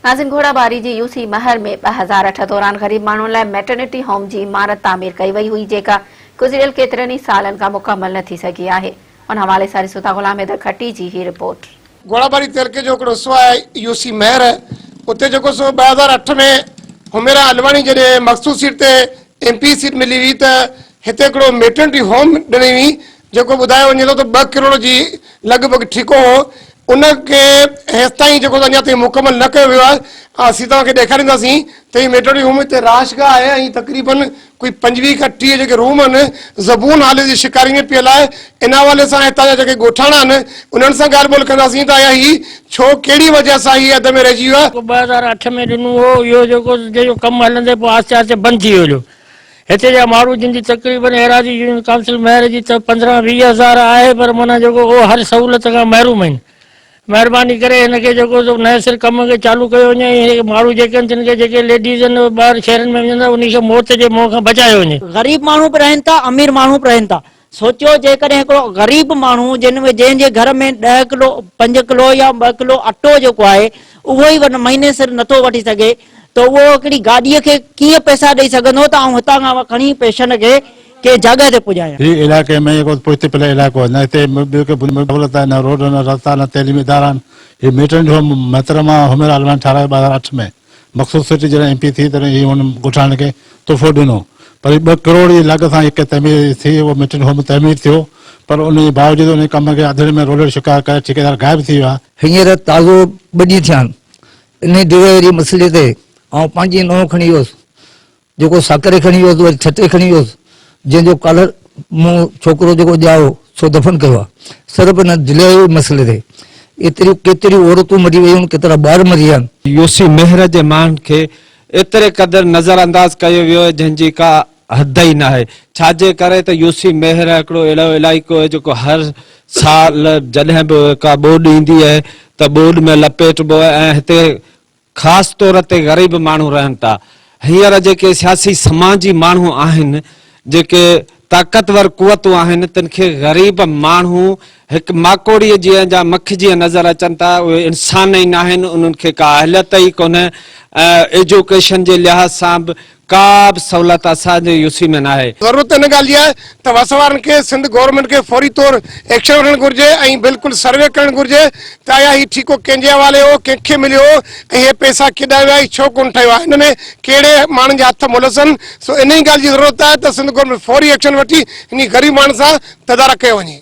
नाज़िन घोड़ाबारी जी UC महर में 2008 दौरान गरीब माण्हुनि लाइ मैटर्निटी होम जी इमारत तामीर कई वई हुई, जेका गुज़िरियल केतिरनि ई सालनि खां मुकमल न थी सघी आहे। उन हवाले सां ॾिसूं था गुलाम हैदर खट्टी जी ही रिपोर्ट। घोड़ाबारी तहलके जो हिकिड़ो हिस्सो आहे यूसी महर, उते जेको सो 2008 में हुमेरा अलवाणी जॾहिं मखसूस सीट ते MP सीट मिली हुई त हिते हिकिड़ो मैटर्निटी होम ॾिनी हुई, जेको ॿुधायो वञे थो त 2 करोड़ जी लॻभॻि ठीको हो। उनखे हेसि ताईं जेको अञा ताईं मुकमल न कयो वियो आहे। असीं तव्हांखे ॾेखारींदासीं त हीअ मैटर्निटी होम हिते राशगाह आहे ऐं तक़रीबन कोई 25 खां 30 जेके रूम आहिनि ज़बून हालत जी शिकारी में पियल आहे। इन हवाले सां हितां जा जेके ॻोठाणा आहिनि उन्हनि सां ॻाल्हि ॿोल कंदासीं त ही छो कहिड़ी वजह सां हीअ अध में रहिजी वियो आहे। 2008 में ॾिनो हो, इहो जेको कमु हलंदे पोइ आहिस्ते आहिस्ते बंदि थी वियो। हिते जा माण्हू जिन जी तक़रीबन एराज़ी यूनियन काउंसिल महर जी त 15-20 हज़ार आहे, पर माना जेको उहो हर सहूलियत खां महरूम आहिनि। महिरबानी करे हिनखे जेको नए सिर कम खे चालू कयो वञे। हे माण्हू जेके आहिनि जिन खे जेके लेडीज़ आहिनि ॿाहिरि शहरनि में वञनि था, उन खे मौत जे मुंहं खां बचायो वञे। गरीब माण्हू बि रहनि था, अमीर माण्हू बि रहनि था। सोचियो जेकॾहिं हिकिड़ो गरीब माण्हू जंहिंजे घर में 10 किलो 5 किलो या 2 किलो अटो जेको आहे उहो ई महीने सिर नथो वठी सघे, त उहो हिकिड़ी गाॾीअ खे कीअं पैसा ॾेई सघंदो त आउं हितां खां खणी पेशेंट खे के जगह ते पुॼायां। ही इलाके में जेको पोइते पियल इलाइक़ो न हिते सहूलियत आहे, न रोड, न रस्ता, न तइलीमी इदारा आहिनि। ही मैटर्निटी होम मोहतरमा हुमेरा अलवाणी ठारायो 2008 में। मखसूस सिटी जॾहिं MP थी तॾहिं ही हुन ॻोठाणे खे तोहफ़ो ॾिनो, पर 2 करोड़ जी लॻ सां हिकु तमीर थी, उहो मैटर्निटी होम तमीर थियो, पर उन जे बावजूदि उन कम खे अधेड़ में रोलर शिकार करे ठेकेदार गाइब थी वियो आहे। हींअर ताज़ो 2 ॾींहं थिया आहिनि इन डिलीवरी मसइले ते ऐं पंहिंजी नओं खणी वियुसि, जेको साकरे खणी वियुसि, वरी छटे खणी वियुसि, जंहिंजो कालर मूं छोकिरो जेको ॼाओ सो दफ़न कयो आहे, सिर्फ़ु हिन डिलीवरी मसइले ते। एतिरियूं केतिरियूं औरतूं मरी वियूं आहिनि, केतिरा ॿार मरी विया आहिनि। यूसी महर जे माण्हुनि खे एतिरे क़दुरु नज़रअंदाज़ कयो वियो आहे जंहिंजी का हद ई न आहे। छाजे करे त यूसी महर हिकिड़ो अहिड़ो इलाइक़ो आहे जेको हर साल जॾहिं बि का ॿोॾि ईंदी आहे त ॿोॾि में लपेटबो आहे ऐं हिते ख़ासि तौर ते ग़रीब माण्हू रहनि था। हींअर जेके सियासी समाजी माण्हू आहिनि, जेके ताक़तवर कुवतूं आहिनि, तिन खे ग़रीब माण्हू हिकु माकोड़ीअ जीअं जा मख जीअं नज़र अचनि था। उहे इंसान ई न आहिनि, उन्हनि खे का अहलियत ई कोन्हे। एजुकेशन जे लिहाज़ सां बि का बि सहूलियत असांजे यूसी में न आहे। ज़रूरत हिन ॻाल्हि जी आहे त वस वारनि खे सिंध गवर्नमेंट खे फौरी तौर एक्शन वठणु घुरिजे ऐं बिल्कुलु सर्वे करणु घुरिजे त आया ही ठीको कंहिंजे हवाले हो, कंहिंखे मिलियो ऐं इहे पैसा केॾा विया, छो कोन ठहियो आहे, हिन में कहिड़े माण्हुनि जा हथ मुलसनि। सो इन ई ॻाल्हि जी ज़रूरत आहे त सिंध गवर्नमेंट फौरी एक्शन वठी इन ग़रीब माण्हुनि सां तदारक कयो वञे।